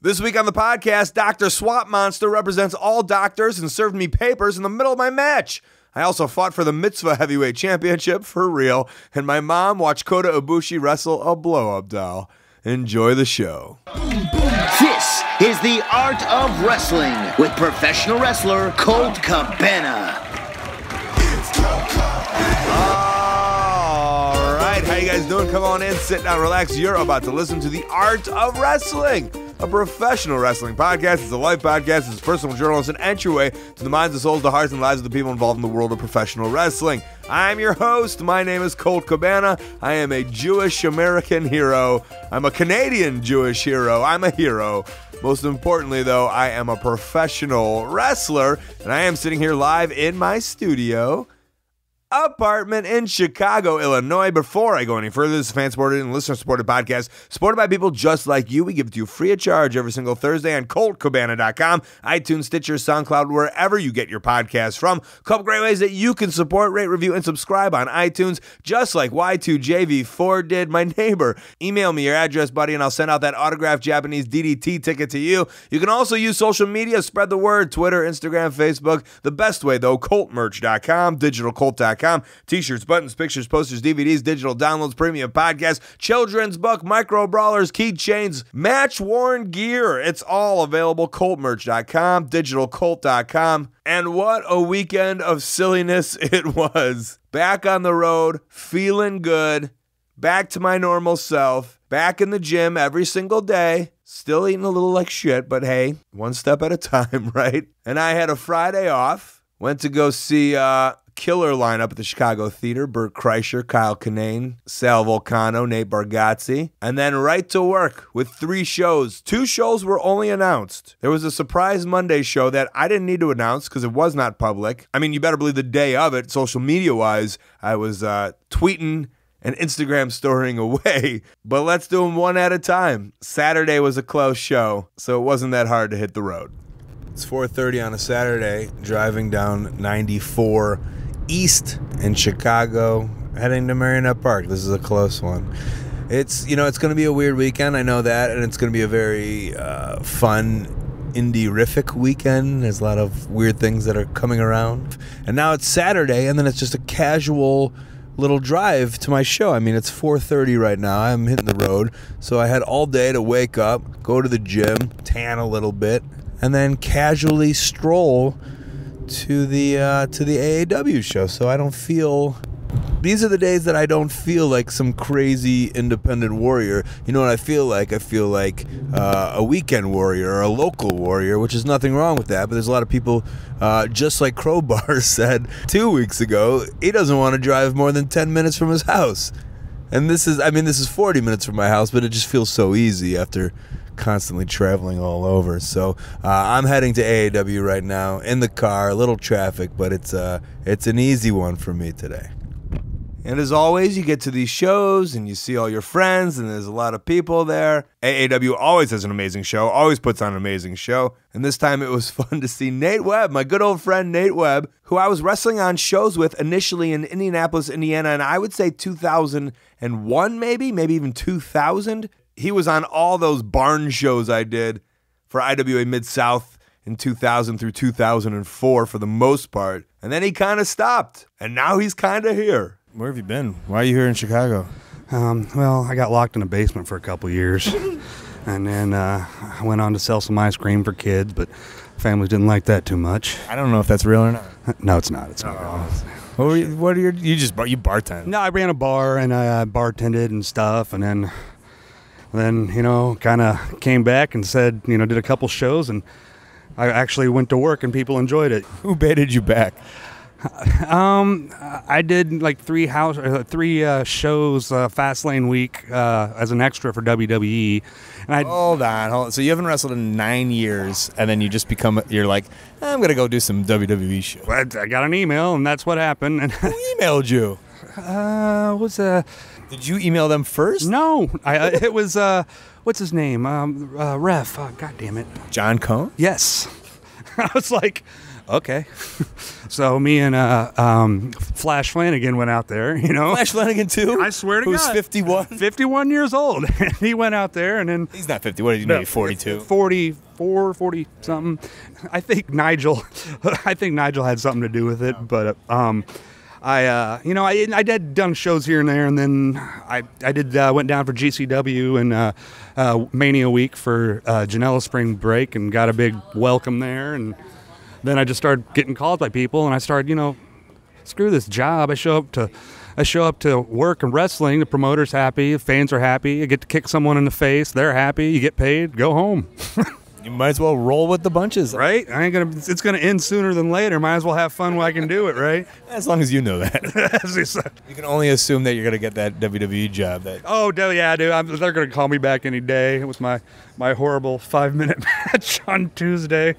This week on the podcast, Dr. Swamp Monster represents all doctors and served me papers in the middle of my match. I also fought for the Mitzvah heavyweight championship for real, and my mom watched Kota Ibushi wrestle a blow-up doll. Enjoy the show. This is the art of wrestling with professional wrestler Colt Cabana. All right, how you guys doing? Come on in, sit down, relax. You're about to listen to the art of wrestling, a professional wrestling podcast. It's a life podcast. It's a personal journalist, an entryway to the minds, the souls, the hearts, and lives of the people involved in the world of professional wrestling. I'm your host. My name is Colt Cabana. I am a Jewish American hero. I'm a Canadian Jewish hero. I'm a hero. Most importantly, though, I am a professional wrestler, and I am sitting here live in my studio apartment in Chicago, Illinois. Before I go any further, this is a fan-supported and listener-supported podcast supported by people just like you. We give it to you free of charge every single Thursday on ColtCabana.com, iTunes, Stitcher, SoundCloud, wherever you get your podcasts from. A couple great ways that you can support, rate, review, and subscribe on iTunes, just like Y2JV4 did, my neighbor. Email me your address, buddy, and I'll send out that autographed Japanese DDT ticket to you. You can also use social media, spread the word, Twitter, Instagram, Facebook. The best way, though, ColtMerch.com, DigitalColt.com. T-shirts, buttons, pictures, posters, DVDs, digital downloads, premium podcasts, children's book, micro brawlers, keychains, match-worn gear. It's all available. ColtMerch.com, DigitalColt.com. And what a weekend of silliness it was. Back on the road, feeling good, back to my normal self, back in the gym every single day, still eating a little like shit, but hey, one step at a time, right? And I had a Friday off, went to go see killer lineup at the Chicago Theater: Bert Kreischer, Kyle Kinane, Sal Vulcano, Nate Bargatze, and then right to work with 3 shows. 2 shows were only announced. There was a surprise Monday show that I didn't need to announce because it was not public. I mean, you better believe the day of it, social media-wise, I was tweeting and Instagram storing away, but let's do them one at a time. Saturday was a close show, so it wasn't that hard to hit the road. It's 4:30 on a Saturday, driving down 94 East in Chicago, heading to Marionette Park. This is a close one. It's going to be a weird weekend, I know that, and it's going to be a very fun, indie-rific weekend. There's a lot of weird things that are coming around. And now it's Saturday, and then it's just a casual little drive to my show. I mean, it's 4:30 right now. I'm hitting the road, so I had all day to wake up, go to the gym, tan a little bit, and then casually stroll to the AAW show. So I don't feel... These are the days that I don't feel like some crazy independent warrior. You know what I feel like? I feel like a weekend warrior or a local warrior, which is nothing wrong with that. But there's a lot of people, just like Crowbar said 2 weeks ago, he doesn't want to drive more than 10 minutes from his house. And this is 40 minutes from my house, but it just feels so easy after constantly traveling all over. So I'm heading to AAW right now in the car, a little traffic, but it's an easy one for me today. And as always, you get to these shows and you see all your friends and there's a lot of people there. AAW always has an amazing show, always puts on an amazing show. And this time it was fun to see Nate Webb, my good old friend Nate Webb, who I was wrestling on shows with initially in Indianapolis, Indiana, and I would say 2001 maybe even 2000. He was on all those barn shows I did for IWA Mid-South in 2000 through 2004 for the most part. And then he kind of stopped, and now he's kind of here. Where have you been? Why are you here in Chicago? Well, I got locked in a basement for a couple years, and then I went on to sell some ice cream for kids, but families didn't like that too much. I don't know if that's real or not. No, it's not. It's not real. You bartend? No, I ran a bar, and I bartended and stuff, and then kind of came back and said, did a couple shows, and I actually went to work, and people enjoyed it. Who baited you back? I did like 3 shows Fastlane week as an extra for WWE. And Hold on. So you haven't wrestled in 9 years, and then you're like, I'm gonna go do some WWE shows. I got an email, and that's what happened. And who emailed you? Did you email them first? No, it was what's his name? Ref. God damn it. John Cone? Yes. I was like, okay. So me and Flash Flanagan went out there, Flash Flanagan, too? I swear to Who's God. 51? 51 years old. He went out there and then... He's not 50. What is he, maybe 42? 44, 40 something. I think Nigel had something to do with it, but I did done shows here and there, and then I went down for GCW and Mania Week for Janela Spring Break and got a big welcome there, and then I just started getting called by people, and I started, screw this job. I show up to work and wrestling. The promoter's happy, the fans are happy. I get to kick someone in the face. They're happy. You get paid. Go home. You might as well roll with the bunches. Right? It's gonna end sooner than later. Might as well have fun while I can do it, right? As long as you know that. You can only assume that you're going to get that WWE job. Yeah, dude. They're going to call me back any day with my horrible 5-minute match on Tuesday.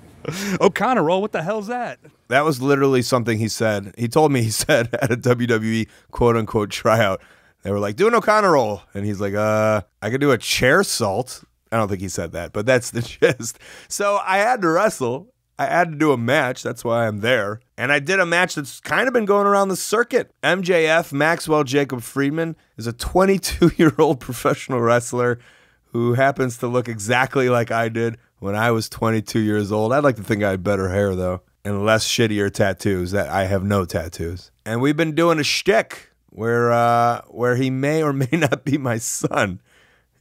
O'Connor roll, what the hell's that? That was literally something he said. He told me he said at a WWE quote-unquote tryout. They were like, do an O'Connor roll. And he's like, I could do a chair salt. I don't think he said that, but that's the gist. So I had to wrestle. I had to do a match. That's why I'm there. And I did a match that's kind of been going around the circuit. MJF, Maxwell Jacob Friedman, is a 22-year-old professional wrestler who happens to look exactly like I did when I was 22 years old. I'd like to think I had better hair, though, and less shittier tattoos. That I have no tattoos. And we've been doing a shtick where he may or may not be my son.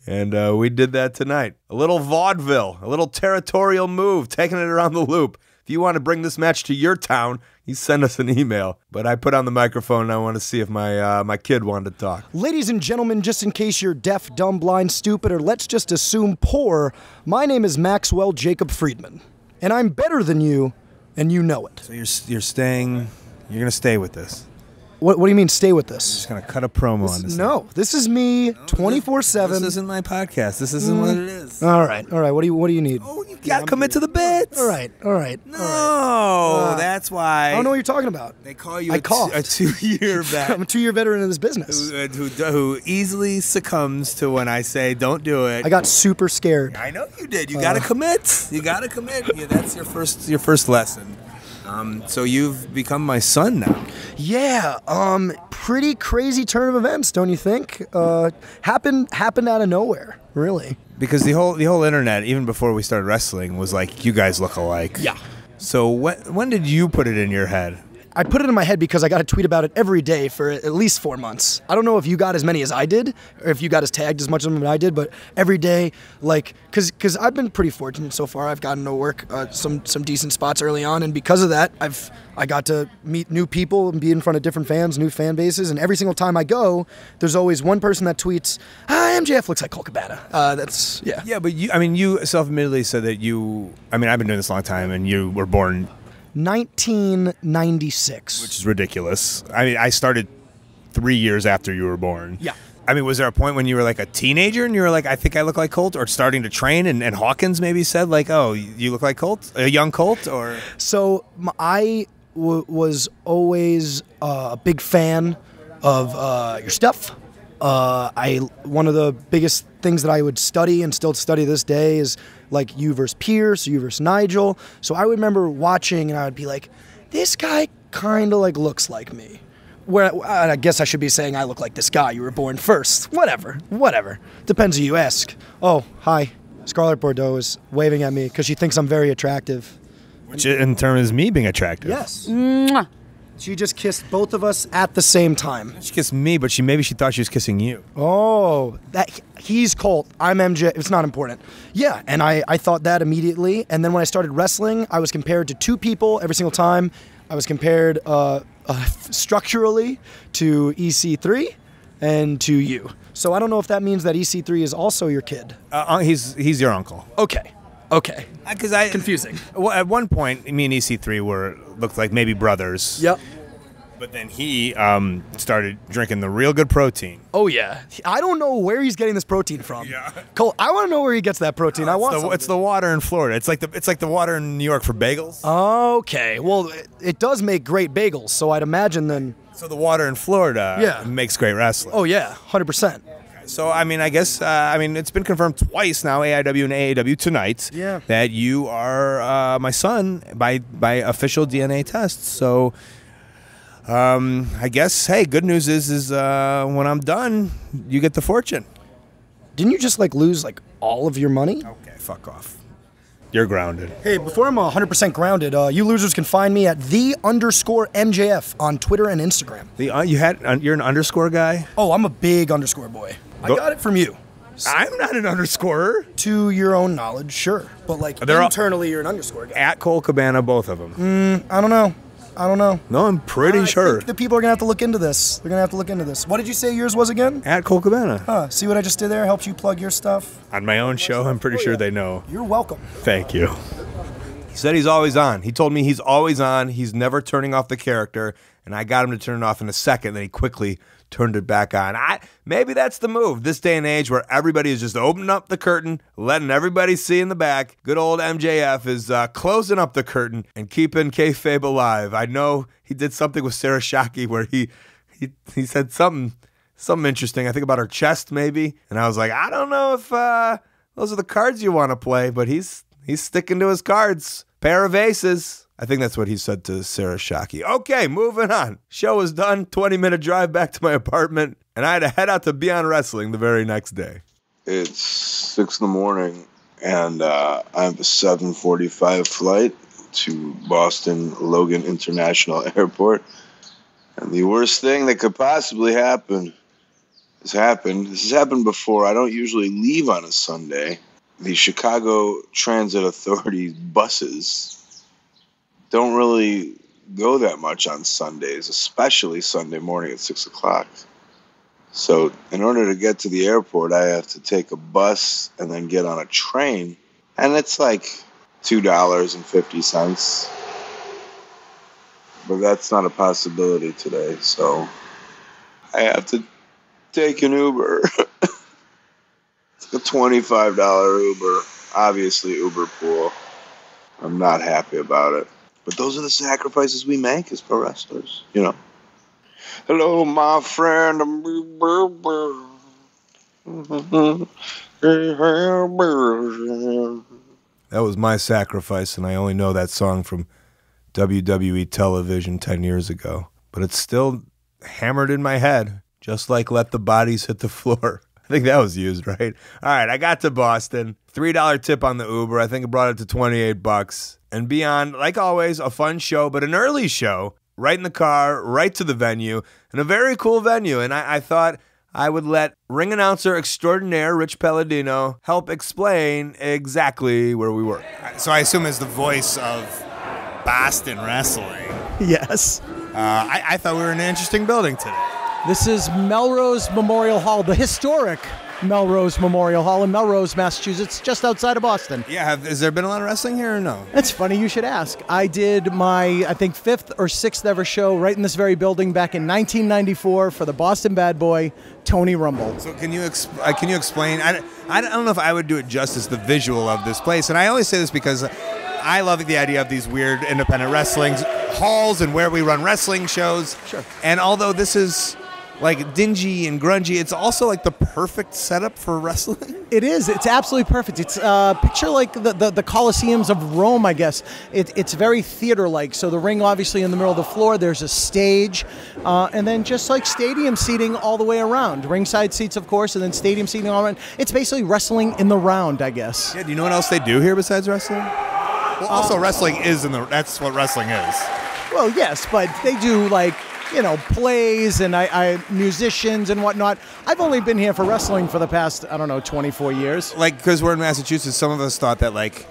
And we did that tonight. A little vaudeville, a little territorial move, taking it around the loop. If you want to bring this match to your town, you send us an email. But I put on the microphone and I want to see if my kid wanted to talk. Ladies and gentlemen, just in case you're deaf, dumb, blind, stupid, or let's just assume poor, my name is Maxwell Jacob Friedman. And I'm better than you, and you know it. So you're going to stay with this. What do you mean stay with this? Just going to cut a promo on this. No, this is me 24/7. This isn't my podcast. This isn't what it is. All right. What do you need? Oh, you got to commit to the bits. All right. No, that's why. I don't know what you're talking about. They call you I a coughed. 2-year vet. I'm a 2-year veteran in this business. who easily succumbs to when I say don't do it. I got super scared. I know you did. You got to commit. You got to commit. Yeah, that's your first lesson. So you've become my son now. Yeah, pretty crazy turn of events, don't you think? Happened out of nowhere, really. Because the whole internet, even before we started wrestling, was like, you guys look alike. Yeah. So when did you put it in your head? I put it in my head because I got to tweet about it every day for at least 4 months. I don't know if you got as many as I did, or if you got as tagged as much of them as I did, but every day, because I've been pretty fortunate so far. I've gotten to work some decent spots early on, and because of that, I got to meet new people and be in front of different fans, new fan bases, and every single time I go, there's always one person that tweets, MJF looks like Colt Cabana. Yeah. Yeah, but you self-admittedly said that I've been doing this a long time, and you were born 1996. Which is ridiculous. I started 3 years after you were born. Yeah. Was there a point when you were like a teenager and you were like, I think I look like Colt, or starting to train, and Hawkins maybe said like, oh, you look like Colt, a young Colt, or? So I was always a big fan of your stuff. One of the biggest things that I would study and still study this day is like you versus Pierce, you versus Nigel. So I would remember watching and I would be like, this guy kind of like looks like me. Where I guess I should be saying I look like this guy. You were born first. Whatever. Depends who you ask. Oh, hi. Scarlett Bordeaux is waving at me because she thinks I'm very attractive. Which in terms is me being attractive. Yes. Mwah. She just kissed both of us at the same time. She kissed me, but maybe she thought she was kissing you. Oh, he's Colt. I'm MJ. It's not important. Yeah, and I thought that immediately. And then when I started wrestling, I was compared to two people every single time. I was compared structurally to EC3 and to you. So I don't know if that means that EC3 is also your kid. He's your uncle. Okay. Because Confusing. Well, at one point, me and EC3 looked like maybe brothers. Yep. But then he started drinking the real good protein. Oh yeah. I don't know where he's getting this protein from. Yeah. Cole, I want to know where he gets that protein. It's the water in Florida. It's like the water in New York for bagels. Okay. Well, it does make great bagels, so I'd imagine then. So the water in Florida Yeah. makes great wrestling. Oh yeah, 100%. So, I mean, I guess, it's been confirmed twice now, AIW and AAW tonight, that you are my son by official DNA tests. So, I guess, hey, good news is when I'm done, you get the fortune. Didn't you just lose all of your money? Okay, fuck off. You're grounded. Hey, before I'm 100% grounded, you losers can find me at _MJF on Twitter and Instagram. You're an underscore guy? Oh, I'm a big underscore boy. I got it from you. I'm not an underscorer. To your own knowledge, sure. But internally, you're an underscore guy. At Colt Cabana, both of them. I don't know. No, I'm pretty sure. I think the people are going to have to look into this. They're going to have to look into this. What did you say yours was again? At Colt Cabana. See what I just did there? Helps you plug your stuff? On my own show, I'm pretty sure they know. You're welcome. Thank you. He said he's always on. He told me he's always on. He's never turning off the character, and I got him to turn it off in a second. Then he quickly turned it back on. Maybe that's the move. This day and age where everybody is just opening up the curtain, letting everybody see in the back. Good old MJF is closing up the curtain and keeping kayfabe alive. I know he did something with Sarah Shockey where he said something interesting. I think about her chest maybe. And I was like, I don't know if those are the cards you want to play, but he's sticking to his cards. Pair of aces. I think that's what he said to Sarah Shockey. Okay, moving on. Show was done. 20-minute drive back to my apartment, and I had to head out to Beyond Wrestling the very next day. It's 6 in the morning, and I have a 7:45 flight to Boston Logan International Airport. And the worst thing that could possibly happen has happened. This has happened before. I don't usually leave on a Sunday. The Chicago Transit Authority buses don't really go that much on Sundays, especially Sunday morning at 6 o'clock. So in order to get to the airport, I have to take a bus and then get on a train. And it's like $2.50. But that's not a possibility today. So I have to take an Uber. It's a $25 Uber. Obviously Uber pool. I'm not happy about it. But those are the sacrifices we make as pro wrestlers, Hello, my friend. That was my sacrifice, and I only know that song from WWE television 10 years ago. But it's still hammered in my head, just like Let the Bodies Hit the Floor. I think that was used, right? All right, I got to Boston. $3 tip on the Uber. I think it brought it to $28. And beyond, like always, a fun show, but an early show, right in the car, right to the venue, and a very cool venue. And I thought I would let ring announcer extraordinaire Rich Palladino help explain exactly where we were. So I assume as the voice of Boston wrestling. Yes. I thought we were in an interesting building today. This is Melrose Memorial Hall, the historic Melrose Memorial Hall in Melrose, Massachusetts, just outside of Boston. Yeah, has there been a lot of wrestling here or no? It's funny you should ask. I did my, I think, 5th or 6th ever show right in this very building back in 1994 for the Boston Bad Boy, Tony Rumble. So can you explain? I don't know if I would do it justice, the visual of this place. And I only say this because I love the idea of these weird independent wrestling halls and where we run wrestling shows. Sure. And although this is like dingy and grungy, it's also like the perfect setup for wrestling. It is. It's absolutely perfect. It's picture like the Colosseums of Rome, I guess. It's very theater-like. So the ring obviously in the middle of the floor, there's a stage, and then just like stadium seating all the way around. Ringside seats, of course, and then stadium seating all around. It's basically wrestling in the round, I guess. Yeah, do you know what else they do here besides wrestling? Well, also wrestling is that's what wrestling is. Well, yes, but they do like, plays and musicians and whatnot. I've only been here for wrestling for the past, 24 years. Like, because we're in Massachusetts, some of us thought that, like,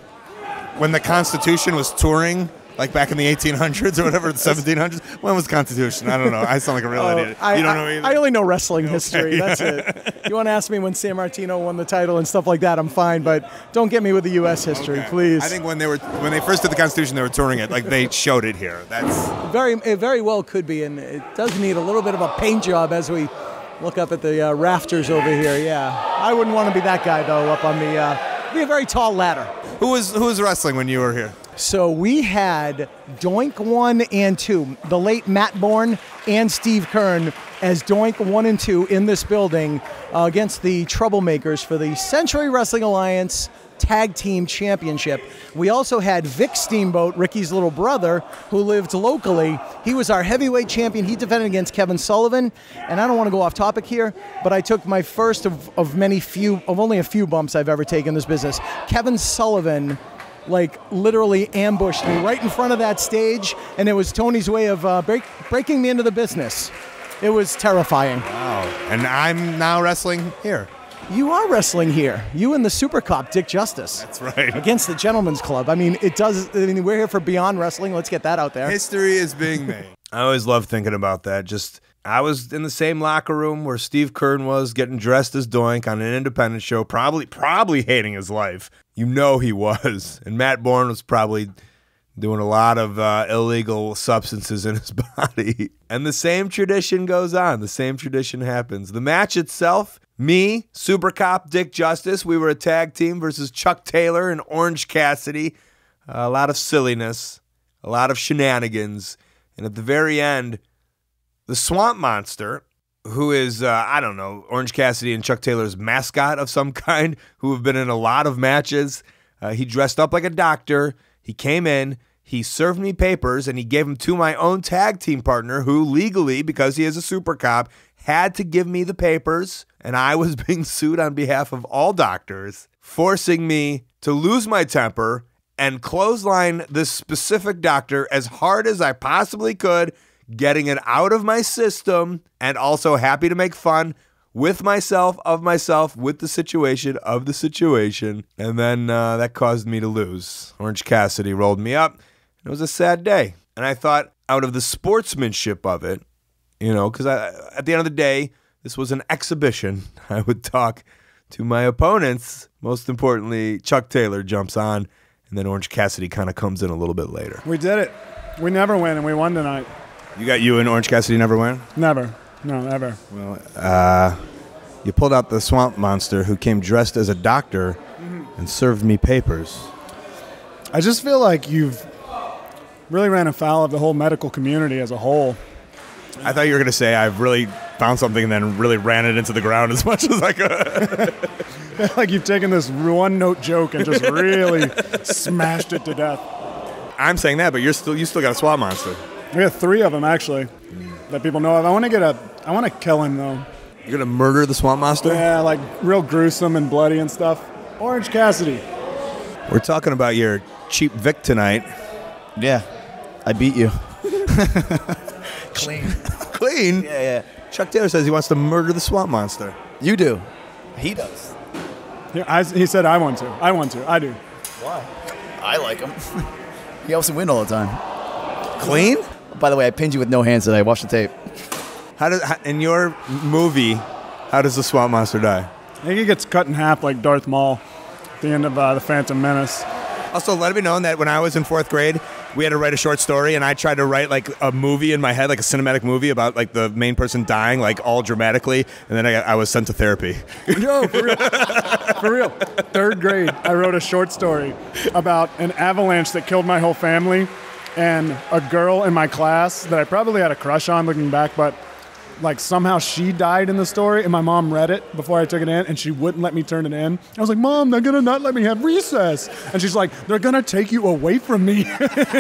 when the Constitution was touring, like back in the 1800s or whatever, the 1700s, when was Constitution? I don't know. I sound like a real idiot. You don't know either? I only know wrestling history. That's it. You want to ask me when San Martino won the title and stuff like that, I'm fine, but don't get me with the U.S. history, please. I think when they first did the Constitution, they were touring it. Like, they showed it here. It very well could be, and it does need a little bit of a paint job as we look up at the rafters over here. Yeah, I wouldn't want to be that guy though. Up on be a very tall ladder. Who was wrestling when you were here? So we had Doink 1 and 2, the late Matt Bourne and Steve Kern as Doink 1 and 2 in this building against the Troublemakers for the Century Wrestling Alliance Tag Team Championship. We also had Vic Steamboat, Ricky's little brother, who lived locally. He was our heavyweight champion. He defended against Kevin Sullivan. And I don't want to go off topic here, but I took my first of only a few bumps I've ever taken in this business. Kevin Sullivan, like, literally ambushed me right in front of that stage, and it was Tony's way of breaking me into the business. It was terrifying. Wow. And I'm now wrestling here. You are wrestling here. You and the super cop, Dick Justice. That's right. Against the Gentleman's Club. I mean, we're here for Beyond Wrestling. Let's get that out there. History is being made. I always love thinking about that. I was in the same locker room where Steve Kern was, getting dressed as Doink on an independent show, probably hating his life. You know he was. And Matt Bourne was probably doing a lot of illegal substances in his body. And the same tradition goes on. The same tradition happens. The match itself, me, Super Cop, Dick Justice, we were a tag team versus Chuck Taylor and Orange Cassidy. A lot of silliness, a lot of shenanigans. And at the very end, the Swamp Monster, who is, Orange Cassidy and Chuck Taylor's mascot of some kind, who have been in a lot of matches. He dressed up like a doctor. He came in, he served me papers, and he gave them to my own tag team partner, who legally, because he is a super cop, had to give me the papers, and I was being sued on behalf of all doctors, forcing me to lose my temper and clothesline this specific doctor as hard as I possibly could, getting it out of my system, and also happy to make fun with myself, of myself, with the situation, of the situation. And then that caused me to lose. Orange Cassidy rolled me up. It was a sad day. And I thought, out of the sportsmanship of it, because at the end of the day, this was an exhibition. I would talk to my opponents. Most importantly, Chuck Taylor jumps on, and then Orange Cassidy kind of comes in a little bit later. We did it. We never win, and we won tonight. You and Orange Cassidy never win? Never. No, ever. Well, you pulled out the Swamp Monster, who came dressed as a doctor and served me papers. I just feel like you've really ran afoul of the whole medical community as a whole. I thought you were going to say I've really found something and then really ran it into the ground as much as I could. Like you've taken this one-note joke and just really smashed it to death. I'm saying that, but you still got a Swamp Monster. We have 3 of them, actually, that people know of. I want to kill him, though. You're going to murder the Swamp Monster? Yeah, like real gruesome and bloody and stuff. Orange Cassidy. We're talking about your cheap Vic tonight. Yeah, I beat you. Clean. Clean? Yeah. Chuck Taylor says he wants to murder the Swamp Monster. You do. He does. He said I want to. I do. Why? I like him. He helps him win all the time. Clean? By the way, I pinned you with no hands today. Watch the tape. In your movie, how does the Swamp Monster die? I think he gets cut in half like Darth Maul at the end of The Phantom Menace. Also, let it be known that when I was in 4th grade, we had to write a short story, and I tried to write like a movie in my head, like a cinematic movie about like the main person dying, like all dramatically, and then I was sent to therapy. No, for real. For real. 3rd grade, I wrote a short story about an avalanche that killed my whole family, and a girl in my class that I probably had a crush on looking back, but like somehow she died in the story, and my mom read it before I took it in, and she wouldn't let me turn it in. I was like, Mom, they're gonna not let me have recess. And she's like, they're gonna take you away from me.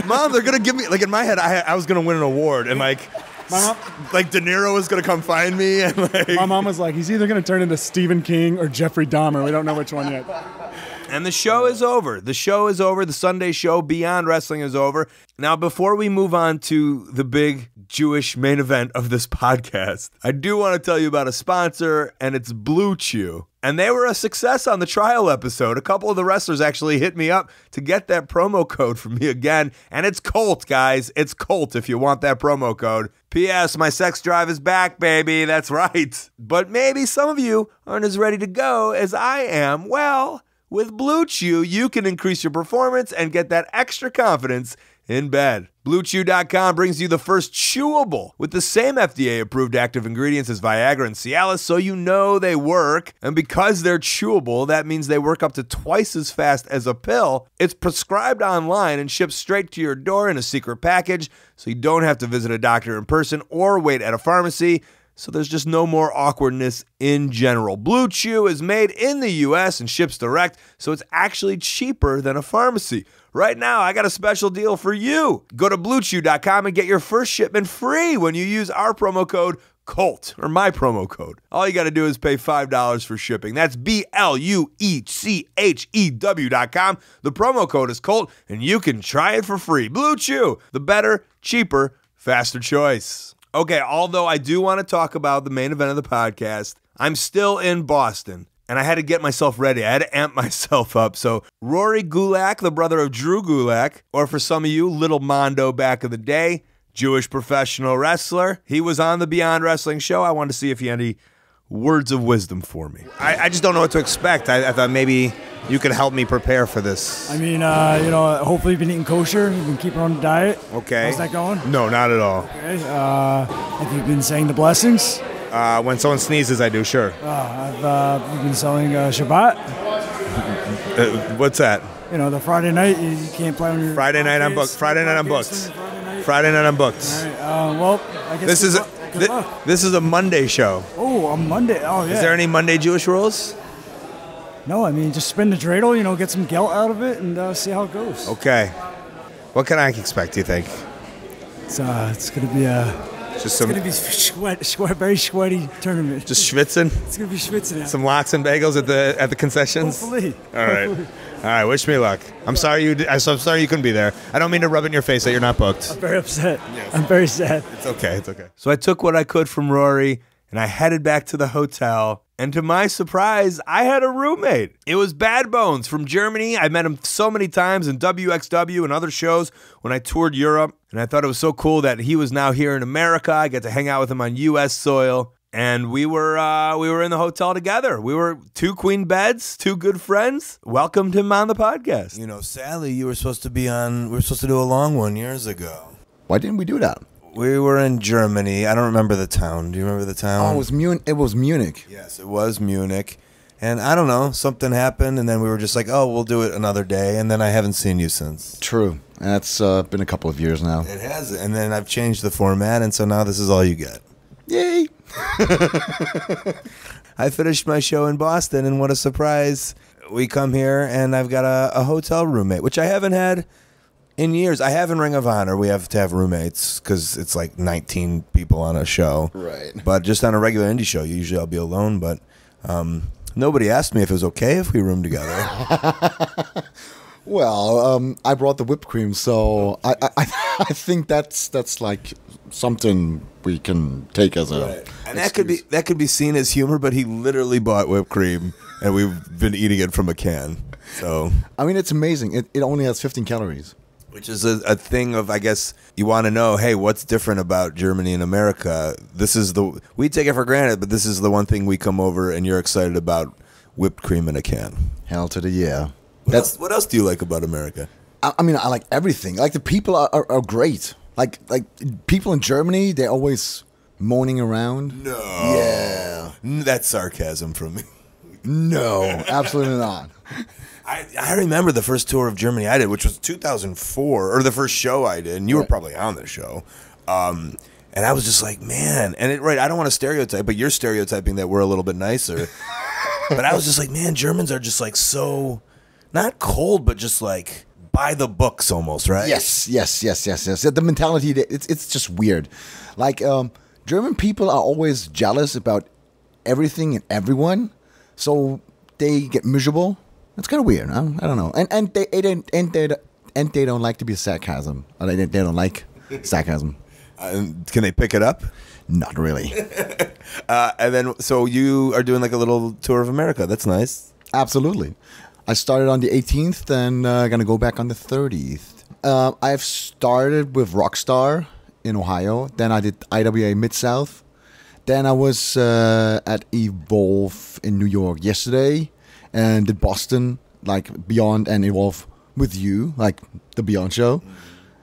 Mom, they're gonna give me, like in my head, I was gonna win an award, and like De Niro was gonna come find me, and like my mom was like, he's either gonna turn into Stephen King or Jeffrey Dahmer. We don't know which one yet. And the show is over. The show is over. The Sunday show, Beyond Wrestling, is over. Now, before we move on to the big Jewish main event of this podcast, I do want to tell you about a sponsor, and it's Blue Chew. And they were a success on the trial episode. A couple of the wrestlers actually hit me up to get that promo code from me again. And it's Colt, guys. It's Colt if you want that promo code. P.S. My sex drive is back, baby. That's right. But maybe some of you aren't as ready to go as I am. Well, with Blue Chew, you can increase your performance and get that extra confidence in bed. BlueChew.com brings you the first chewable with the same FDA-approved active ingredients as Viagra and Cialis, so you know they work. And because they're chewable, that means they work up to twice as fast as a pill. It's prescribed online and shipped straight to your door in a secret package, so you don't have to visit a doctor in person or wait at a pharmacy. so there's just no more awkwardness in general. Blue Chew is made in the U.S. and ships direct, so it's actually cheaper than a pharmacy. Right now, I got a special deal for you. Go to BlueChew.com and get your first shipment free when you use our promo code COLT, or my promo code. All you got to do is pay $5 for shipping. That's BlueChew.com. The promo code is COLT, and you can try it for free. Blue Chew, the better, cheaper, faster choice. Okay, although I do want to talk about the main event of the podcast, I'm still in Boston, and I had to get myself ready. I had to amp myself up. So Rory Gulick, the brother of Drew Gulick, or for some of you, Little Mondo back in the day, Jewish professional wrestler. He was on the Beyond Wrestling show. I wanted to see if he had any words of wisdom for me. I just don't know what to expect. I thought maybe you could help me prepare for this. I mean, hopefully you've been eating kosher. You've been keeping on the diet. Okay. How's that going? No, not at all. Okay. Have you been saying the blessings? When someone sneezes, I do, sure. You've been selling Shabbat? What's that? You know, the Friday night, you can't play on your... Friday night, I'm booked. Friday night, I'm booked. Friday night, I'm booked. All right. Well, I guess This is a Monday show. Oh, a Monday. Oh, yeah. Is there any Monday Jewish rules? No, I mean, just spin the dreidel, get some gelt out of it and see how it goes. Okay. What can I expect, do you think? It's going to be very sweaty tournament. Just schwitzing? It's going to be schwitzing out. Some lox and bagels at the concessions? Hopefully. All right. All right, wish me luck. I'm sorry you couldn't be there. I don't mean to rub it in your face that you're not booked. I'm very upset. Yes. I'm very sad. It's okay. So I took what I could from Rory, and I headed back to the hotel. And to my surprise, I had a roommate. It was Bad Bones from Germany. I met him so many times in WXW and other shows when I toured Europe. And I thought it was so cool that he was now here in America. I got to hang out with him on U.S. soil. And we were in the hotel together. We were two queen beds, two good friends. Welcomed him on the podcast. Sadly, we were supposed to do a long one years ago. Why didn't we do that? We were in Germany. I don't remember the town. Do you remember the town? Oh, it was Munich. Yes, it was Munich. And I don't know, something happened, and then we were just like, oh, we'll do it another day, and then I haven't seen you since. True. That's been a couple of years now. It has, and then I've changed the format, and so now this is all you get. Yay! I finished my show in Boston, and what a surprise. We come here, and I've got a hotel roommate, which I haven't had in years. I have in Ring of Honor. We have to have roommates because it's like 19 people on a show. Right. But just on a regular indie show, usually I'll be alone, but nobody asked me if it was okay if we roomed together. Well, I brought the whipped cream, so I think that's like something we can take as a right. And that could be seen as humor, but he literally bought whipped cream and we've been eating it from a can. So I mean, it's amazing. It only has 15 calories. Which is a thing of, I guess, you want to know, hey, what's different about Germany and America? We take it for granted, but this is the one thing we come over and you're excited about, whipped cream in a can. Hell to the yeah. What else do you like about America? I mean, I like everything. Like, the people are great. Like people in Germany, they're always moaning around. No. Yeah. That's sarcasm from me. No, absolutely not. I remember the first tour of Germany I did, which was 2004, or the first show I did, and you were probably on the show. And I was just like, man, I don't want to stereotype, but you're stereotyping that we're a little bit nicer. But I was just like, man, Germans are just like so, not cold, but just like by the books almost, right? Yes. The mentality, it's just weird. Like, German people are always jealous about everything and everyone, so they get miserable. It's kind of weird. I don't know. And they don't like to be sarcasm. They don't like sarcasm. Can they pick it up? Not really. And then, so you are doing like a little tour of America. That's nice. Absolutely. I started on the 18th and going to go back on the 30th. I've started with Rockstar in Ohio. Then I did IWA Mid-South. Then I was at Evolve in New York yesterday. And did Boston, like Beyond and Evolve with you, like the Beyond show.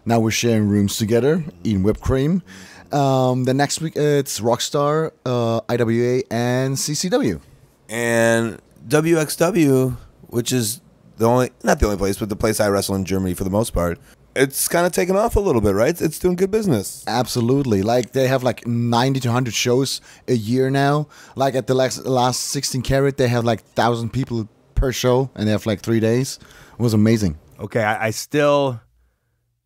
Now we're sharing rooms together, eating whipped cream. The next week it's Rockstar, IWA, and CCW. And WXW, which is not the only place, but the place I wrestle in Germany for the most part. it's kind of taken off a little bit, right? It's doing good business. Absolutely. Like they have like 90 to 100 shows a year now. Like at the last 16 Carat, they have like 1,000 people per show, and they have like 3 days. It was amazing. Okay, I still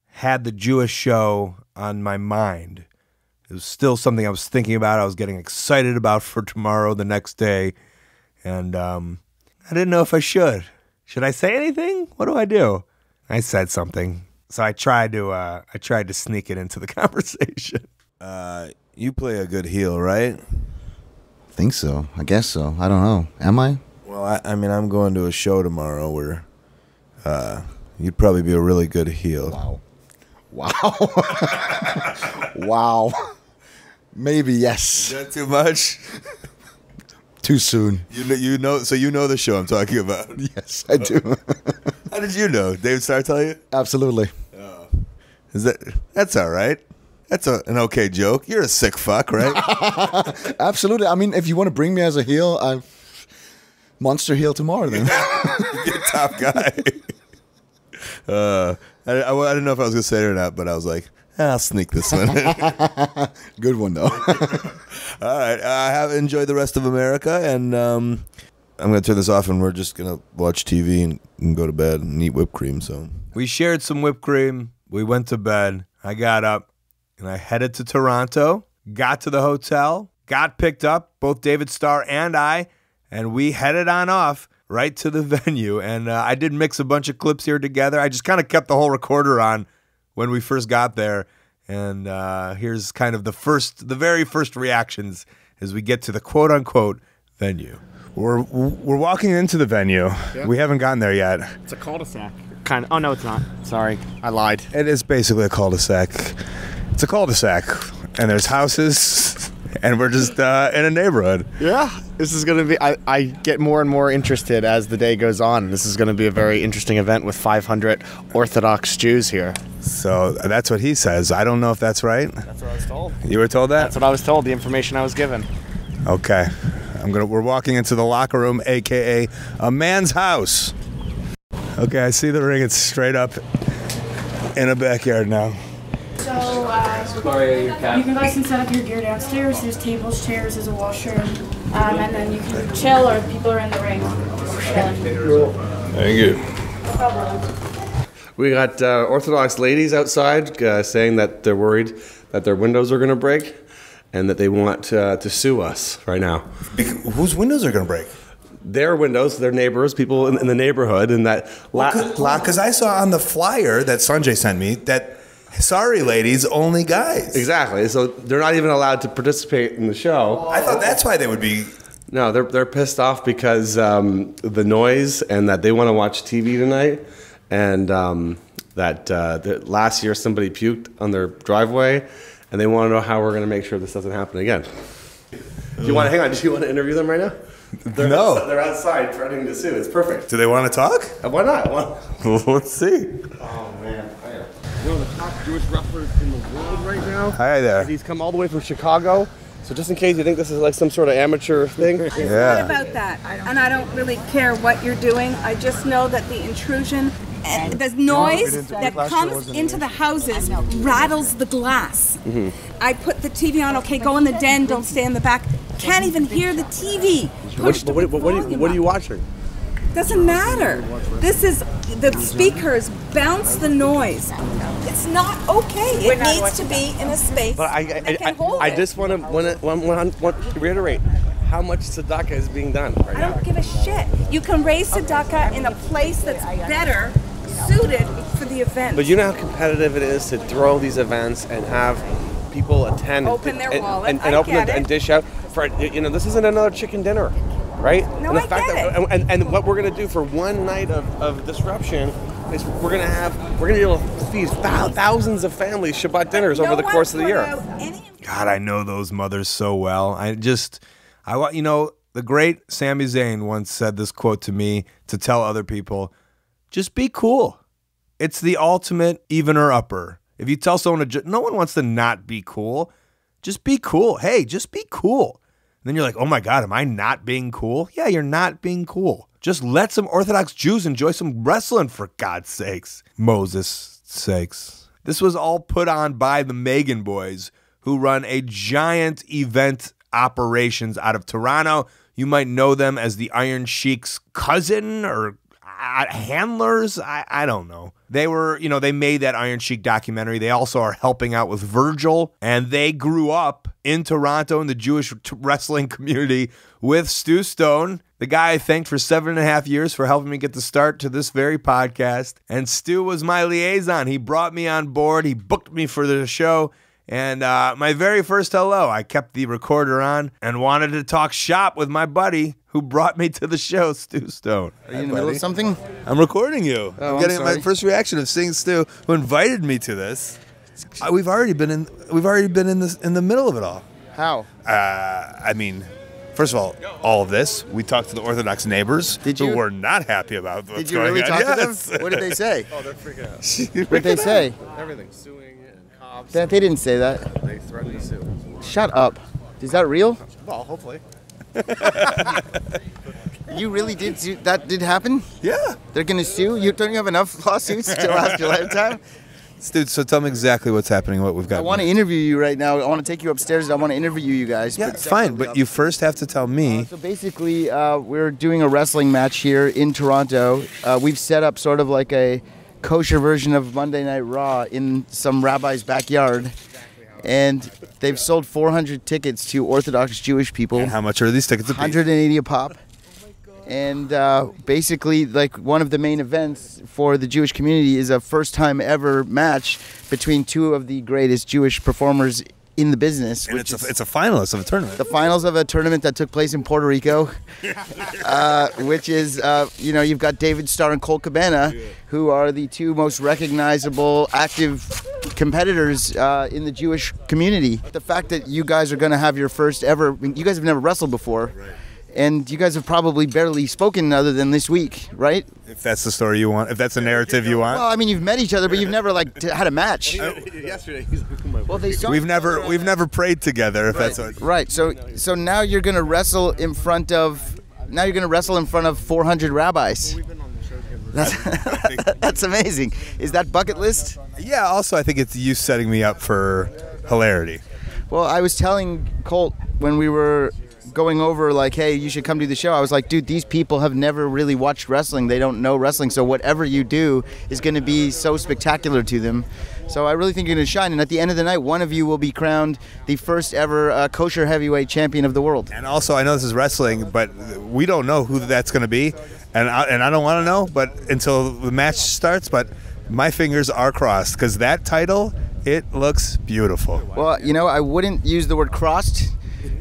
had the Jewish show on my mind. It was still something I was thinking about. I was getting excited about for tomorrow, the next day, and I didn't know if I should. Should I say anything? What do I do? I said something, so I tried to sneak it into the conversation. You play a good heel, right? Think so. I guess so. I don't know. Am I? Well, I mean, I'm going to a show tomorrow where you'd probably be a really good heel. Wow. Wow. Maybe yes. Is that too much? Too soon. You know the show I'm talking about. Yes, I do. How did you know? Dave Starr tell you? Absolutely. That's all right. That's an okay joke. You're a sick fuck, right? Absolutely. I mean, if you want to bring me as a heel, I'm monster heel tomorrow then. You're a top guy. I didn't know if I was going to say it or not, but I was like, I'll sneak this one in. Good one, though. All right. Have enjoyed the rest of America, and I'm going to turn this off, and we're just going to watch TV and go to bed and eat whipped cream. So We shared some whipped cream. We went to bed. I got up, and I headed to Toronto, got to the hotel, got picked up, both David Starr and I, and we headed on off right to the venue. And I did mix a bunch of clips here together. I just kind of kept the whole recorder on when we first got there. And here's kind of the very first reactions as we get to the quote-unquote venue. We're walking into the venue. Yeah. We haven't gotten there yet. It's a cul-de-sac. Kind of. Oh, no, it's not. Sorry. I lied. It is basically a cul-de-sac. It's a cul-de-sac, and there's houses, and we're just in a neighborhood. Yeah. This is going to be... I get more and more interested as the day goes on. This is going to be a very interesting event with 500 Orthodox Jews here. So that's what he says. I don't know if that's right. That's what I was told. You were told that? That's what I was told, the information I was given. Okay. We're walking into the locker room, a.k.a. a man's house. Okay, I see the ring. It's straight up in a backyard now. So, you guys can set up your gear downstairs. There's tables, chairs, there's a washroom, and then you can chill or people are in the ring. Thank you. No problem. We got Orthodox ladies outside saying that they're worried that their windows are going to break and that they want to sue us right now. Whose windows are going to break? Their windows, their neighbors, people in the neighborhood, and that... Because I saw on the flyer that Sanjay sent me that, sorry ladies, only guys. Exactly. So they're not even allowed to participate in the show. I thought that's why they would be... No, they're pissed off because the noise and that they want to watch TV tonight, and that last year somebody puked on their driveway, and they want to know how we're going to make sure this doesn't happen again. Do you want to interview them right now? No. They're outside threatening to sue. It's perfect. Do they want to talk? Why not? Let's see. Oh, man. One of the top Jewish wrestlers in the world right now. Hi there. He's come all the way from Chicago. So just in case you think this is like some sort of amateur thing. It's not about that. And I don't really care what you're doing. I just know that the intrusion and the noise that comes into the houses rattles the glass. Mm-hmm. I put the TV on, okay, go in the den, don't stay in the back. Can't even hear the TV. What are you watching? Doesn't matter. This is, the speakers bounce the noise. It's not okay. It needs to be in a space that can hold I it. just want to reiterate how much tzedakah is being done right I now. don't give a shit. You can raise tzedakah in a place that's better suited for the event. But you know how competitive it is to throw these events and have people attend Open their wallet. and I open get it and it. dish out for this isn't another chicken dinner, right? No, and the I fact get that and what we're gonna do for one night of disruption is we're gonna be able to feed thousands of families Shabbat dinners over the course of the year. God, I know those mothers so well. The great Sami Zayn once said this quote to me to tell other people, just be cool. It's the ultimate even or upper. If you tell someone no one wants to not be cool. Just be cool. Hey, just be cool. And then you're like, oh my God, am I not being cool? Yeah, you're not being cool. Just let some Orthodox Jews enjoy some wrestling, for God's sakes. Moses' sakes. This was all put on by the Megan Boys, who run a giant event operations out of Toronto. You might know them as the Iron Sheik's cousin or handlers. I don't know. They were, they made that Iron Sheik documentary. They also are helping out with Virgil, and they grew up in Toronto in the Jewish wrestling community with Stu Stone, the guy I thanked for 7.5 years for helping me get the start to this very podcast. And Stu was my liaison. He brought me on board. He booked me for the show. And my very first hello, I kept the recorder on and wanted to talk shop with my buddy who brought me to the show, Stu Stone. Are you in the middle of something? I'm recording you. Oh, I'm getting sorry. my first reaction of seeing Stu, who invited me to this. We've already been in the middle of it all. How? First of all of this, we talked to the Orthodox neighbors who were not happy about what's Did you going really on. talk to Yes. them? What did they say? Oh, they're freaking out. What did they say? Everything. Suing and cops. They didn't say that. They threatened to sue. Shut up. Is that real? Well, hopefully. You really did sue? That did happen? Yeah. They're going to sue? Don't you have enough lawsuits to last your lifetime? Dude, so tell me exactly what's happening, what we've got. I want to interview you right now. I want to take you upstairs. I want to interview you guys. Yeah, fine, but you first have to tell me. So basically, we're doing a wrestling match here in Toronto. We've set up sort of like a kosher version of Monday Night Raw in some rabbi's backyard. And they've sold 400 tickets to Orthodox Jewish people. And how much are these tickets? 180 a pop. And basically, like, one of the main events for the Jewish community is a first-time ever match between two of the greatest Jewish performers in the business. And it's a finalist of a tournament. The finals of a tournament that took place in Puerto Rico, which is, you've got David Starr and Colt Cabana, who are the two most recognizable, active competitors in the Jewish community. The fact that you guys are going to have your first ever, you guys have never wrestled before. Right. And you guys have probably barely spoken other than this week, right? If that's the story you want, if that's the narrative you want. Well, I mean, you've met each other, but you've never had a match. Yesterday, he's like, my well, we've never prayed together. If that's what. Right. So now you're gonna wrestle in front of 400 rabbis. That's amazing. Is that bucket list? Yeah. Also, I think it's you setting me up for hilarity. Well, I was telling Colt when we were going over, like, hey, you should come to the show. I was like, dude, these people have never really watched wrestling. They don't know wrestling. So whatever you do is going to be so spectacular to them. So I really think you're going to shine. And at the end of the night, one of you will be crowned the first ever kosher heavyweight champion of the world. And also, I know this is wrestling, but we don't know who that's going to be. And I don't want to know, but until the match starts. But my fingers are crossed because that title, it looks beautiful. Well, I wouldn't use the word crossed.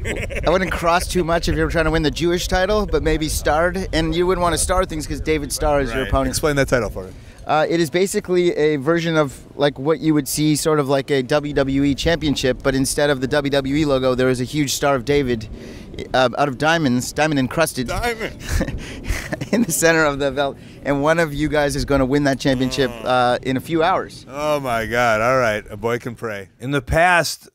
I wouldn't cross too much if you were trying to win the Jewish title, but maybe starred. And you wouldn't want to star things because David Starr is your opponent. Explain that title for me. It is basically a version of like what you would see sort of like a WWE championship, but instead of the WWE logo, there is a huge Star of David out of diamond encrusted in the center of the belt. And one of you guys is going to win that championship in a few hours. Oh, my God. All right. A boy can pray. In the past,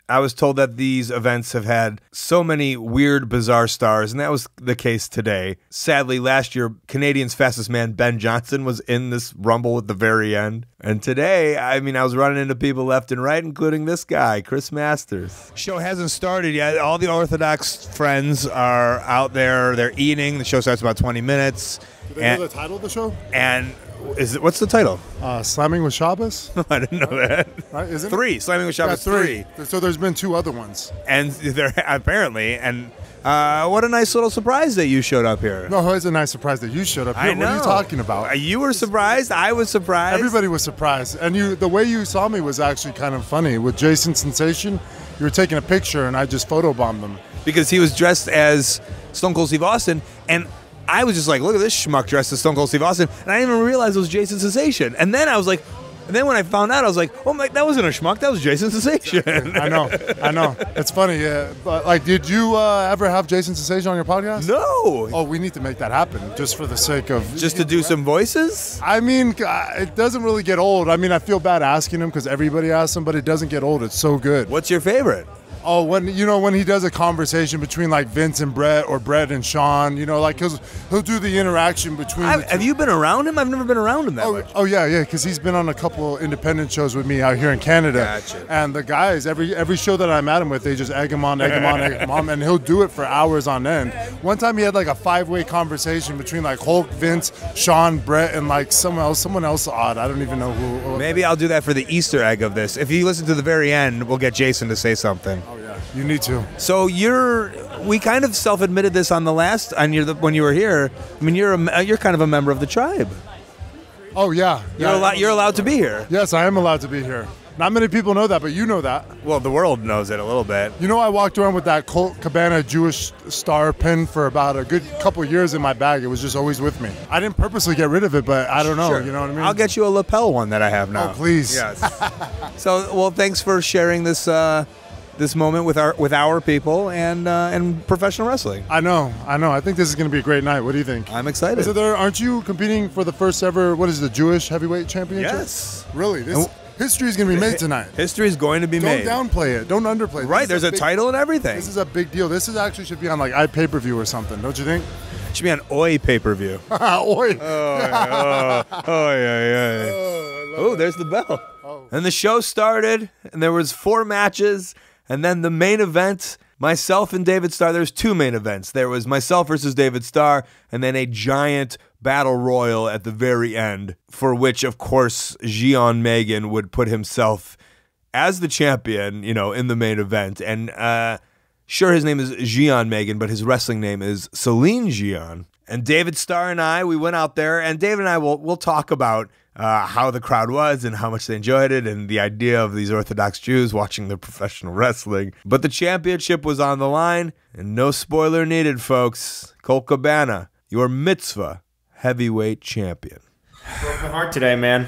I was told that these events have had so many weird, bizarre stars, and that was the case today. Sadly, last year, Canadian's fastest man, Ben Johnson, was in this Rumble at the very end. And today, I was running into people left and right, including this guy, Chris Masters. Show hasn't started yet. All the Orthodox friends are out there. They're eating. The show starts about 20 minutes. Do they know the title of the show? And what's the title? Slamming with Shabbos? I didn't know that. Right, isn't 3. It? Slamming with Shabbos 3. So there's been 2 other ones. And they're apparently, what a nice little surprise that you showed up here. No, it's a nice surprise that you showed up here. I know. What are you talking about? You were surprised. I was surprised. Everybody was surprised. And the way you saw me was actually kind of funny. With Jason Sensation, you were taking a picture and I just photobombed him. Because he was dressed as Stone Cold Steve Austin, and I was just like, look at this schmuck dressed as Stone Cold Steve Austin, and I didn't even realize it was Jason Sensation. And then I was like, And then when I found out, I was like, oh my, that wasn't a schmuck. That was Jason Sensation. I know. It's funny, yeah. But like, did you ever have Jason Sensation on your podcast? No. Oh, we need to make that happen, just for the sake of just to do some voices. I mean, it doesn't really get old. I mean, I feel bad asking him because everybody asks him, but it doesn't get old. It's so good. What's your favorite? Oh, when he does a conversation between like Vince and Brett or Brett and Sean, like he'll do the interaction between. Have you been around him? I've never been around him that much. Oh yeah, because he's been on a couple independent shows with me out here in Canada. Gotcha. And the guys, every show that I'm at him with, they just egg him on, and he'll do it for hours on end. One time he had like a 5-way conversation between like Hulk, Vince, Sean, Brett, and like someone else odd. I don't even know who. Maybe I'll do that for the Easter egg of this. If you listen to the very end, we'll get Jason to say something. Oh yeah, you need to. So we kind of self-admitted this on the last, when you were here. I mean, you're kind of a member of the tribe. Oh yeah, You're allowed to be here. Yes, I am allowed to be here. Not many people know that, but you know that. Well, the world knows it a little bit. I walked around with that Colt Cabana Jewish Starr pin for about a good couple years in my bag. It was just always with me. I didn't purposely get rid of it, but I don't know. Sure. You know what I mean? I'll get you a lapel one that I have now. Oh, please. Yes. So, well, thanks for sharing this this moment with our people and professional wrestling. I know. I think this is going to be a great night. What do you think? I'm excited. Aren't you competing for the first ever, what is it, the Jewish Heavyweight Championship? Yes. Really? History is going to be made tonight. History is going to be made. Don't downplay it. Don't underplay it. Right, there's a title and everything. This is a big deal. This should be on like iPay-per-view or something, don't you think? It should be on Oi pay-per-view. Oi. Yeah. Oh, there's the bell. Oh. And the show started, and there was 4 matches, and then the main event, myself and David Starr. There's 2 main events. There was myself versus David Starr, and then a giant battle royal at the very end, for which, of course, Gian Megan would put himself as the champion, in the main event. And sure, his name is Gian Megan, but his wrestling name is Celine Gian. And David Starr and I, we went out there, and David and I will talk about how the crowd was and how much they enjoyed it and the idea of these Orthodox Jews watching their professional wrestling. But the championship was on the line, and no spoiler needed, folks. Colt Cabana, your Mitzvah heavyweight champion. Broke my heart today, man.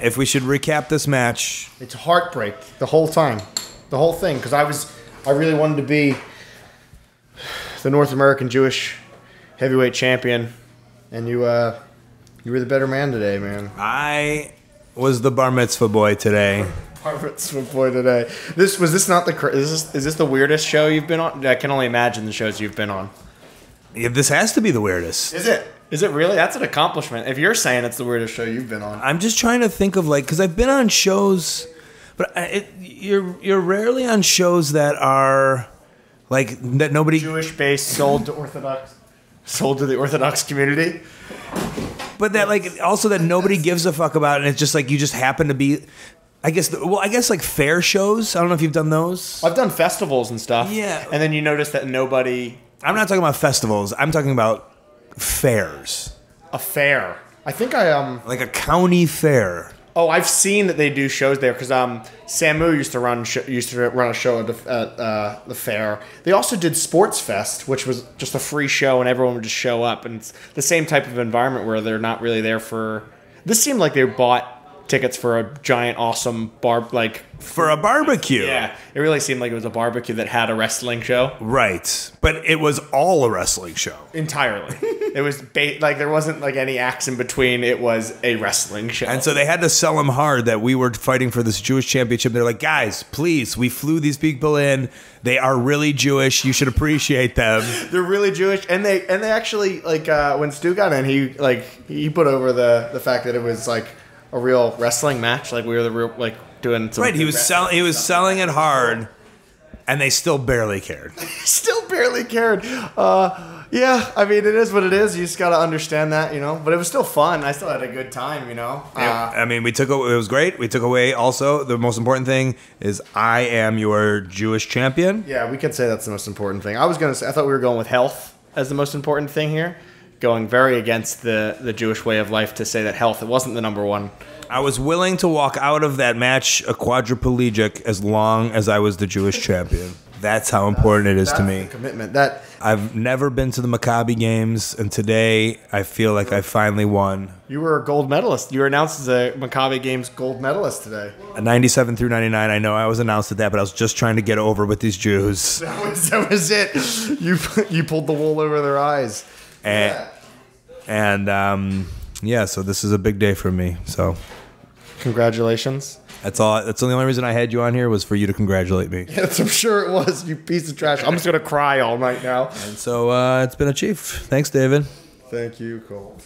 If we should recap this match. It's heartbreak the whole time. The whole thing. Because I really wanted to be the North American Jewish heavyweight champion. And you were the better man today, man. I was the bar mitzvah boy today. Bar mitzvah boy today. Is this the weirdest show you've been on? I can only imagine the shows you've been on. Yeah, this has to be the weirdest. Is it? Is it really? That's an accomplishment. If you're saying it's the weirdest show you've been on. I'm just trying to think of because I've been on shows, but you're rarely on shows that are that nobody Jewish based, sold to the Orthodox community. But that also that nobody gives a fuck about, and it's just you just happen to be. I guess fair shows. I don't know if you've done those. I've done festivals and stuff. Yeah, and then you notice that nobody. I'm not talking about festivals. I'm talking about fairs. A fair. I think I like a county fair. Oh, I've seen that they do shows there because Samu used to run a show at the fair. They also did Sports Fest, which was just a free show and everyone would just show up, and it's the same type of environment where they're not really there for. This seemed like they bought tickets for a giant, awesome for a barbecue. Yeah, it really seemed like it was a barbecue that had a wrestling show. Right, but it was all a wrestling show entirely. It was there wasn't any acts in between. It was a wrestling show, and so they had to sell them hard that we were fighting for this Jewish championship. They're like, guys, please, we flew these people in. They are really Jewish. You should appreciate them. They're really Jewish, and they actually when Stu got in, he put over the fact that it was a real wrestling match. We were the real doing some. Right, he was selling it hard, and they still barely cared. Yeah, I mean, it is what it is. You just got to understand that, But it was still fun. I still had a good time, I mean, it was great. We took away also the most important thing is I am your Jewish champion. Yeah, we can say that's the most important thing. I thought we were going with health as the most important thing here. Going very against the Jewish way of life to say that health, it wasn't the number one. I was willing to walk out of that match a quadriplegic as long as I was the Jewish champion. That's how important it is to me. The commitment. I've never been to the Maccabi games, and today I feel like I finally won. You were a gold medalist. You were announced as a Maccabi Games gold medalist today. A 97 through 99, I know I was announced at that, but I was just trying to get over with these Jews. That was it. You pulled the wool over their eyes. Yeah, so this is a big day for me. So, congratulations. That's all. That's the only reason I had you on here was for you to congratulate me. Yes, I'm sure it was. You piece of trash. I'm just gonna cry all night now. And so it's been a chief. Thanks, David. Thank you, Colt.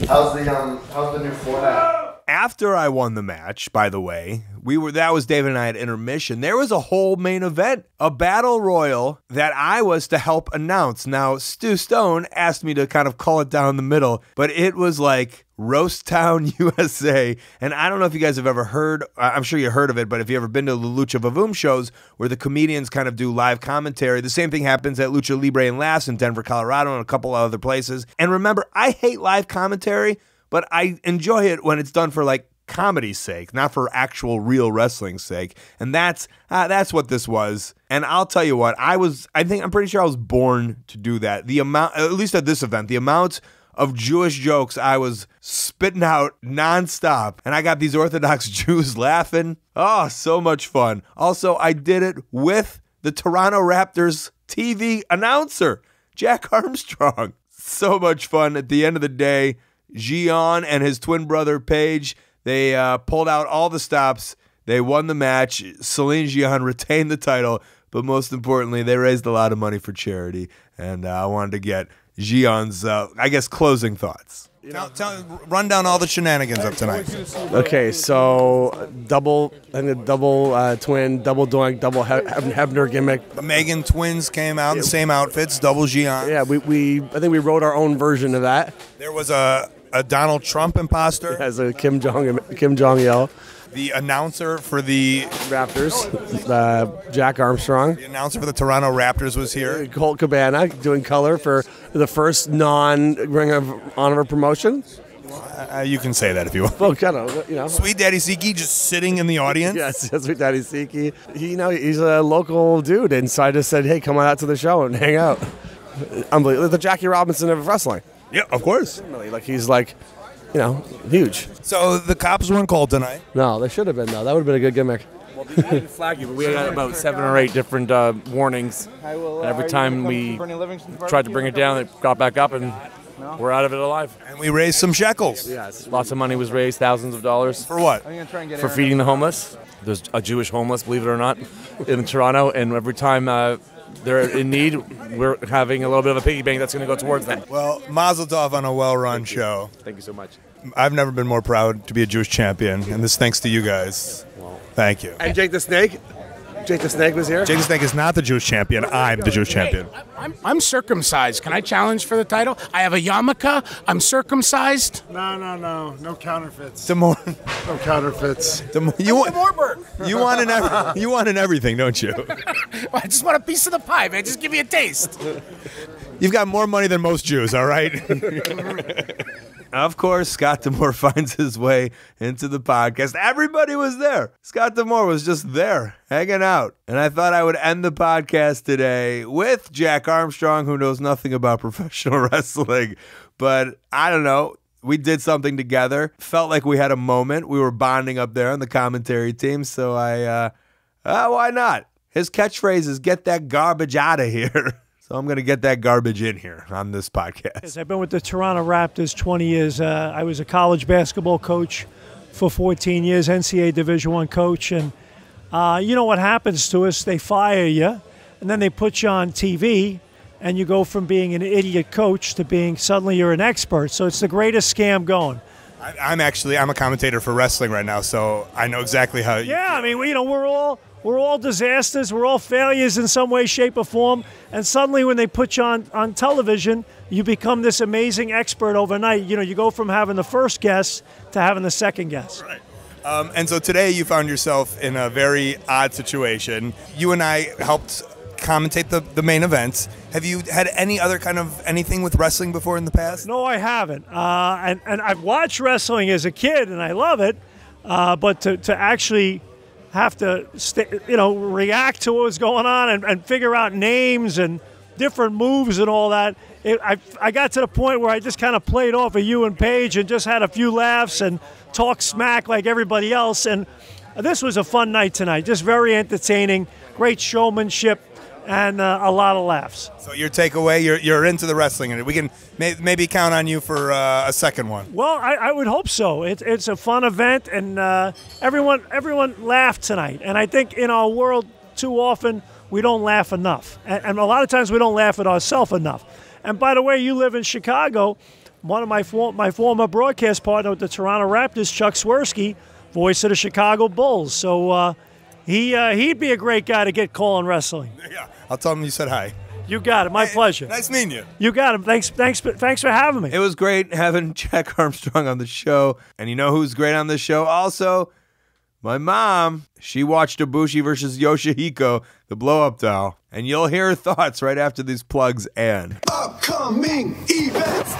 How's the new format? After I won the match, by the way, that was David and I at intermission. There was a whole main event, a battle royal that I was to help announce. Now, Stu Stone asked me to kind of call it down the middle, but it was like Roast Town USA. And I don't know if you guys have ever heard, I'm sure you heard of it, but if you ever been to the Lucha Vavoom shows where the comedians kind of do live commentary, the same thing happens at Lucha Libre and Laughs in Denver, Colorado, and a couple of other places. And remember, I hate live commentary, but I enjoy it when it's done for like comedy's sake, not for actual real wrestling's sake. And that's what this was. And I'll tell you what, I'm pretty sure I was born to do that. The amount, at least at this event, the amount of Jewish jokes I was spitting out nonstop. And I got these Orthodox Jews laughing. Oh, so much fun. Also, I did it with the Toronto Raptors TV announcer, Jack Armstrong. So much fun. At the end of the day, Gian and his twin brother Paige, they pulled out all the stops. They won the match. Celine Gian retained the title, but most importantly, they raised a lot of money for charity. And I wanted to get Gian's, closing thoughts. Run down all the shenanigans of tonight. Okay, so double twin, double doink, double Hebner gimmick. The Megan twins came out in the same outfits, double Gian. Yeah, I think we wrote our own version of that. There was a Donald Trump imposter. As a Kim Jong-il. The announcer for the Raptors, Jack Armstrong. The announcer for the Toronto Raptors was here. Colt Cabana doing color for the first non-Ring of Honor promotion. You can say that if you want. Well, kind of, Sweet Daddy Siki just sitting in the audience. Yes, Sweet Daddy Siki. He's a local dude, and so I just said, hey, come on out to the show and hang out. Unbelievable. The Jackie Robinson of wrestling. Yeah, of course. He's huge. So the cops weren't called tonight? No, they should have been, though. That would have been a good gimmick. Well, they didn't flag you, but we had about 7 or 8 different warnings. And every time we tried to bring it down, it got back up, and we're out of it alive. And we raised some shekels. Yes, lots of money was raised, thousands of dollars. For what? For feeding the homeless. There's a Jewish homeless, believe it or not, in Toronto, and every time they're in need, we're having a little bit of a piggy bank that's going to go towards them. Well, mazel tov on a well-run show. Thank you so much. I've never been more proud to be a Jewish champion, and this thanks to you guys. Thank you. And Jake the Snake? Jake the Snake was here? Jake the Snake is not the Jewish champion. I'm the Jewish champion. I'm circumcised. Can I challenge for the title? I have a yarmulke. I'm circumcised. No. No counterfeits. No counterfeits. You want in everything, don't you? I just want a piece of the pie, man. Just give me a taste. You've got more money than most Jews, all right? Of course, Scott D'Amore finds his way into the podcast. Everybody was there. Scott D'Amore was just there, hanging out. And I thought I would end the podcast today with Jack Armstrong, who knows nothing about professional wrestling. But I don't know. We did something together. Felt like we had a moment. We were bonding up there on the commentary team. So why not? His catchphrase is, get that garbage out of here. So I'm going to get that garbage in here on this podcast. Yes, I've been with the Toronto Raptors 20 years. I was a college basketball coach for 14 years, NCAA Division I coach. And you know what happens to us? They fire you, and then they put you on TV, and you go from being an idiot coach to being suddenly you're an expert. So it's the greatest scam going. I'm a commentator for wrestling right now, so I know exactly how. I mean, we're all disasters. We're all failures in some way, shape, or form. And suddenly when they put you on television, you become this amazing expert overnight. You go from having the first guess to having the second guess. Right. And so today you found yourself in a very odd situation. You and I helped commentate the main events. Have you had any other kind of anything with wrestling before in the past? No, I haven't. And I've watched wrestling as a kid, and I love it. But to actually have to, react to what was going on and figure out names and different moves and all that. I got to the point where I just kind of played off of you and Paige and just had a few laughs and talked smack like everybody else. And this was a fun night tonight. Just very entertaining, great showmanship, and a lot of laughs. So your takeaway, you're into the wrestling, and we can maybe count on you for a second one. Well, I would hope so. It's a fun event, and everyone laughed tonight. And I think in our world, too often, we don't laugh enough. And a lot of times we don't laugh at ourselves enough. And by the way, you live in Chicago. One of my former broadcast partner with the Toronto Raptors, Chuck Swirsky, voice of the Chicago Bulls. So he'd be a great guy to get calling wrestling. Yeah, I'll tell him you said hi. You got it. My pleasure. Nice meeting you. You got it. Thanks for having me. It was great having Jack Armstrong on the show. And you know who's great on this show also? My mom. She watched Ibushi versus Yoshihiko, the blow-up doll. And you'll hear her thoughts right after these plugs and upcoming events.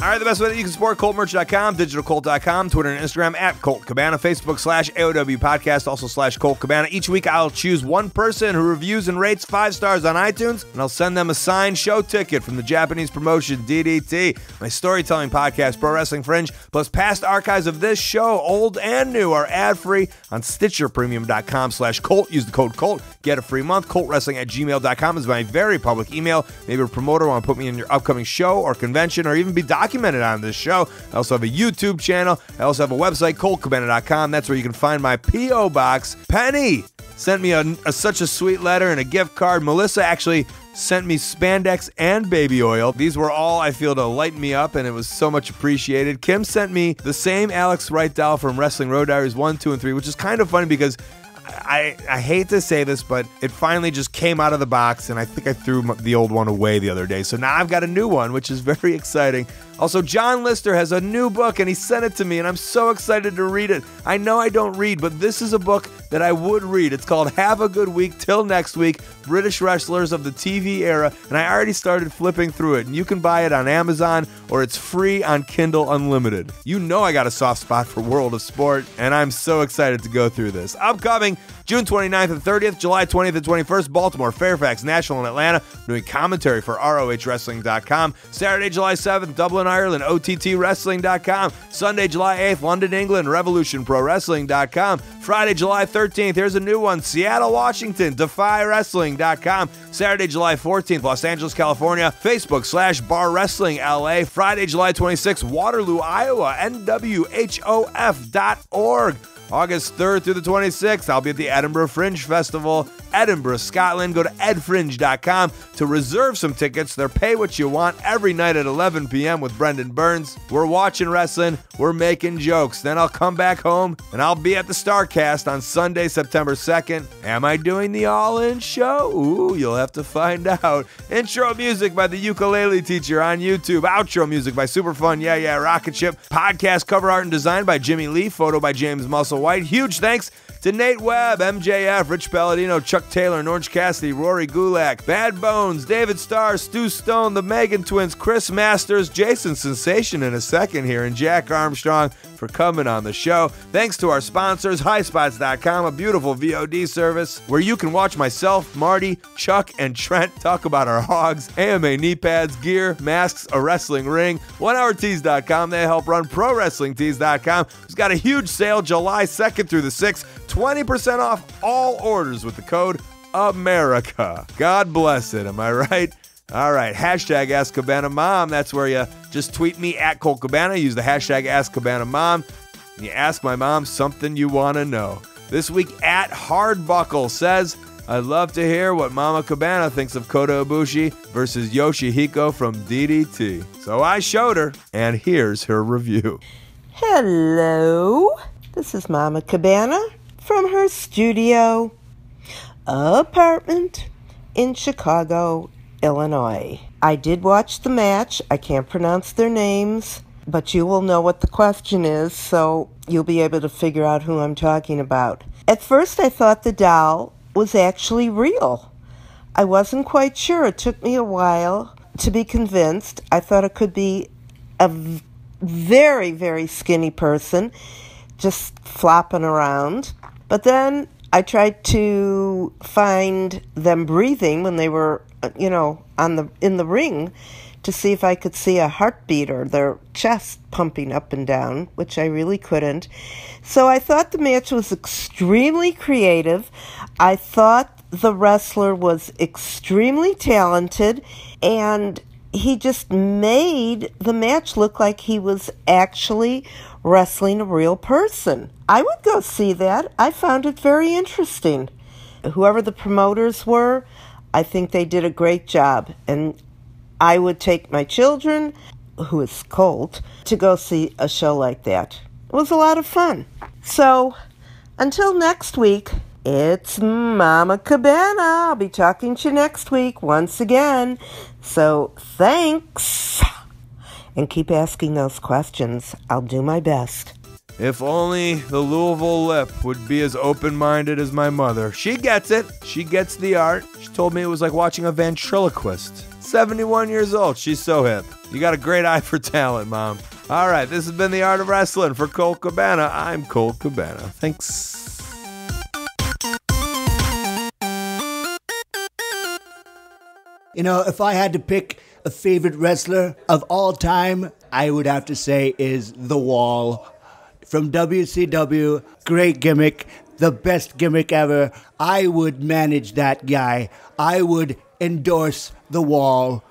All right, the best way that you can support ColtMerch.com, digitalcolt.com, Twitter and Instagram at Colt Cabana, Facebook /AOW Podcast, also /Colt Cabana. Each week I'll choose one person who reviews and rates 5 stars on iTunes, and I'll send them a signed show ticket from the Japanese promotion DDT, my storytelling podcast, Pro Wrestling Fringe, plus past archives of this show, old and new, are ad-free on StitcherPremium.com /Colt. Use the code COLT, get a free month. ColtWrestling@gmail.com is my very public email. Maybe a promoter want to put me in your upcoming show or convention or even be documented on this show. I also have a YouTube channel. I also have a website, ColtCabana.com. That's where you can find my P.O. box. Penny sent me such a sweet letter and a gift card. Melissa actually sent me spandex and baby oil. These were all, I feel, to lighten me up, and it was so much appreciated. Kim sent me the same Alex Wright doll from Wrestling Road Diaries 1, 2, and 3, which is kind of funny because I hate to say this, but it finally just came out of the box, and I think I threw the old one away the other day. So now I've got a new one, which is very exciting. Also, John Lister has a new book, and he sent it to me, and I'm so excited to read it. I know I don't read, but this is a book that I would read. It's called Have a Good Week Till Next Week, British Wrestlers of the TV Era, and I already started flipping through it, and you can buy it on Amazon, or it's free on Kindle Unlimited. You know I got a soft spot for World of Sport, and I'm so excited to go through this. Upcoming June 29th and 30th, July 20th and 21st, Baltimore, Fairfax, Nashville, and Atlanta, doing commentary for ROHWrestling.com. Saturday, July 7th, Dublin, Ireland, OTTWrestling.com. Sunday, July 8th, London, England, RevolutionProWrestling.com. Friday, July 13th, here's a new one, Seattle, Washington, DefyWrestling.com. Saturday, July 14th, Los Angeles, California, Facebook /Bar Wrestling LA. Friday, July 26th, Waterloo, Iowa, NWHOF.org. August 3rd through the 26th, I'll be at the Edinburgh Fringe Festival, Edinburgh, Scotland. Go to edfringe.com to reserve some tickets. They're pay what you want every night at 11 p.m. with Brendan Burns. We're watching wrestling. We're making jokes. Then I'll come back home, and I'll be at the Starrcast on Sunday, September 2nd. Am I doing the All-In show? Ooh, you'll have to find out. Intro music by the Ukulele Teacher on YouTube. Outro music by Superfun, Yeah Yeah Rocket Ship. Podcast cover art and design by Jimmy Lee. Photo by James Muscle White. Huge thanks to Nate Webb, MJF, Rich Palladino, Chuck Taylor, and Orange Cassidy, Rory Gulick, Bad Bones, David Starr, Stu Stone, the Megan Twins, Chris Masters, Jason Sensation in a second here, and Jack Armstrong for coming on the show. Thanks to our sponsors, HighSpots.com, a beautiful VOD service where you can watch myself, Marty, Chuck, and Trent talk about our hogs, AMA knee pads, gear, masks, a wrestling ring, OneHourTees.com. They help run ProWrestlingTees.com. It's got a huge sale July 2nd through the 6th. 20% off all orders with the code AMERICA. God bless it, am I right? All right, hashtag Ask Cabana Mom. That's where you just tweet me at Colt Cabana. Use the hashtag Ask Cabana Mom. And you ask my mom something you want to know. This week, at Hardbuckle says, I'd love to hear what Mama Cabana thinks of Kota Ibushi versus Yoshihiko from DDT. So I showed her, and here's her review. Hello, this is Mama Cabana from her studio apartment in Chicago, Illinois. I did watch the match. I can't pronounce their names, but you will know what the question is, so you'll be able to figure out who I'm talking about. At first, I thought the doll was actually real. I wasn't quite sure. It took me a while to be convinced. I thought it could be a very, very skinny person just flopping around. But then I tried to find them breathing when they were, in the ring, to see if I could see a heartbeat or their chest pumping up and down, which I really couldn't. So I thought the match was extremely creative. I thought the wrestler was extremely talented, and he just made the match look like he was actually wrestling a real person. I would go see that. I found it very interesting. Whoever the promoters were, I think they did a great job. And I would take my children, who is Colt, to go see a show like that. It was a lot of fun. So, until next week, it's Mama Cabana. I'll be talking to you next week once again. So, thanks. And keep asking those questions. I'll do my best. If only the Louisville Lip would be as open-minded as my mother. She gets it. She gets the art. She told me it was like watching a ventriloquist. 71 years old. She's so hip. You got a great eye for talent, Mom. All right, this has been The Art of Wrestling. For Colt Cabana, I'm Colt Cabana. Thanks. If I had to pick a favorite wrestler of all time, I would have to say is The Wall. From WCW, great gimmick, the best gimmick ever. I would manage that guy. I would endorse The Wall.